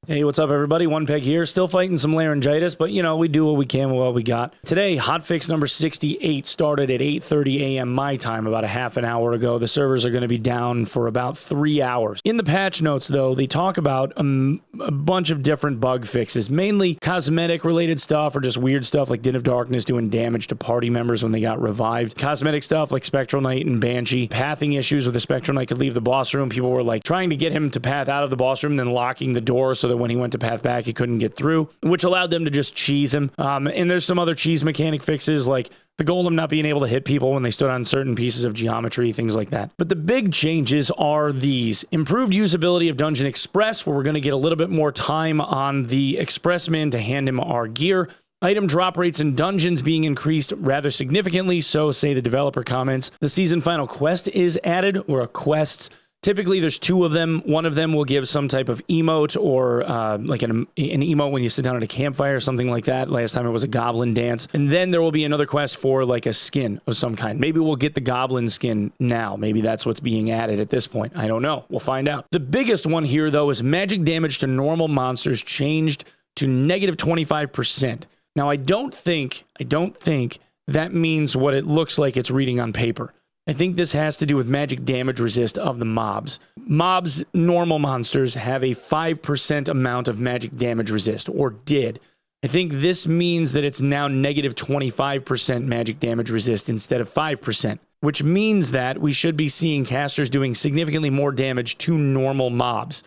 Hey, what's up, everybody? Onepeg here. Still fighting some laryngitis, but, we do what we can with what we got. Today, hotfix number 68 started at 8:30 a.m. my time about a half an hour ago. The servers are going to be down for about 3 hours. In the patch notes, though, they talk about a bunch of different bug fixes, mainly cosmetic-related stuff or just weird stuff like Din of Darkness doing damage to party members when they got revived. Cosmetic stuff like Spectral Knight and Banshee. Pathing issues with the Spectral Knight could leave the boss room. People were, trying to get him to path out of the boss room, then locking the door so that when he went to path back, he couldn't get through, which allowed them to just cheese him. And there's some other cheese mechanic fixes, like the golem not being able to hit people when they stood on certain pieces of geometry, things like that. But the big changes are these. Improved usability of Dungeon Express, where we're going to get a little bit more time on the Expressman to hand him our gear. Item drop rates in dungeons being increased rather significantly, so say the developer comments. The season final quest is added, or quests. Typically, there's 2 of them. One of them will give some type of emote or like an emote when you sit down at a campfire or something like that. Last time it was a goblin dance. And then there will be another quest for like a skin of some kind. Maybe we'll get the goblin skin now. Maybe that's what's being added at this point. I don't know. We'll find out. The biggest one here, though, is magic damage to normal monsters changed to negative 25%. Now, I don't think that means what it looks like it's reading on paper. I think this has to do with magic damage resist of the mobs. Mobs, normal monsters, have a 5% amount of magic damage resist, or did. I think this means that it's now negative 25% magic damage resist instead of 5%, which means that we should be seeing casters doing significantly more damage to normal mobs.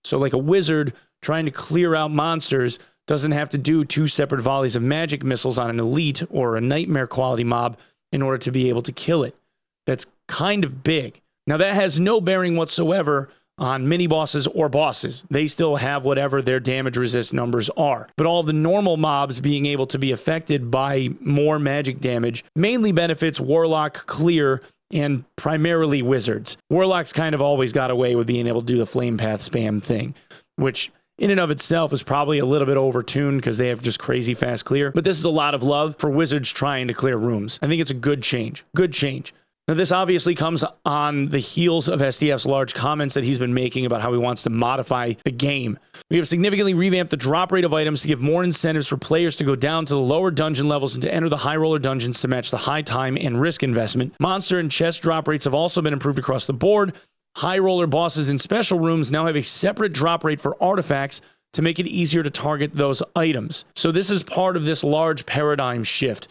So like a wizard trying to clear out monsters doesn't have to do 2 separate volleys of magic missiles on an elite or a nightmare quality mob in order to be able to kill it. That's kind of big. Now, that has no bearing whatsoever on mini-bosses or bosses. They still have whatever their damage resist numbers are. But all the normal mobs being able to be affected by more magic damage mainly benefits Warlock, Clear, and primarily Wizards. Warlock's kind of always got away with being able to do the Flame Path spam thing, which in and of itself is probably a little bit overtuned because they have just crazy fast clear. But this is a lot of love for Wizards trying to clear rooms. I think it's a good change. Good change. Now, this obviously comes on the heels of SDF's large comments that he's been making about how he wants to modify the game. We have significantly revamped the drop rate of items to give more incentives for players to go down to the lower dungeon levels and to enter the high roller dungeons to match the high time and risk investment. Monster and chest drop rates have also been improved across the board. High roller bosses in special rooms now have a separate drop rate for artifacts to make it easier to target those items. So this is part of this large paradigm shift,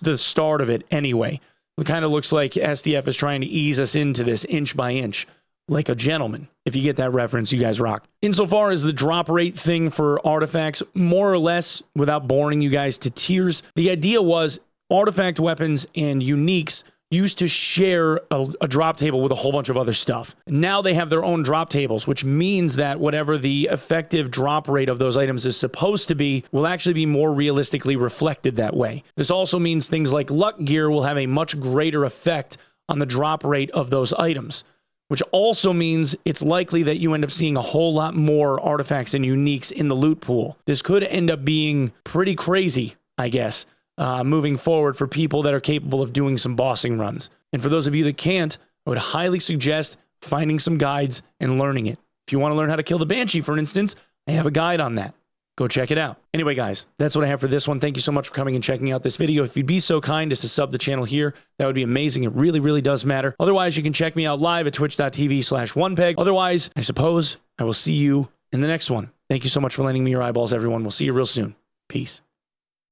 the start of it anyway. It kind of looks like SDF is trying to ease us into this inch by inch, like a gentleman. If you get that reference, you guys rock. Insofar as the drop rate thing for artifacts, more or less, without boring you guys to tears, the idea was artifact weapons and uniques used to share a drop table with a whole bunch of other stuff. Now they have their own drop tables, which means that whatever the effective drop rate of those items is supposed to be will actually be more realistically reflected that way. This also means things like luck gear will have a much greater effect on the drop rate of those items, which also means it's likely that you end up seeing a whole lot more artifacts and uniques in the loot pool. This could end up being pretty crazy, I guess, moving forward for people that are capable of doing some bossing runs. And for those of you that can't, I would highly suggest finding some guides and learning it. If you want to learn how to kill the Banshee, for instance, I have a guide on that. Go check it out. Anyway, guys, that's what I have for this one. Thank you so much for coming and checking out this video. If you'd be so kind as to sub the channel here, that would be amazing. It really, really does matter. Otherwise, you can check me out live at twitch.tv/onepeg. Otherwise, I suppose I will see you in the next one. Thank you so much for lending me your eyeballs, everyone. We'll see you real soon. Peace.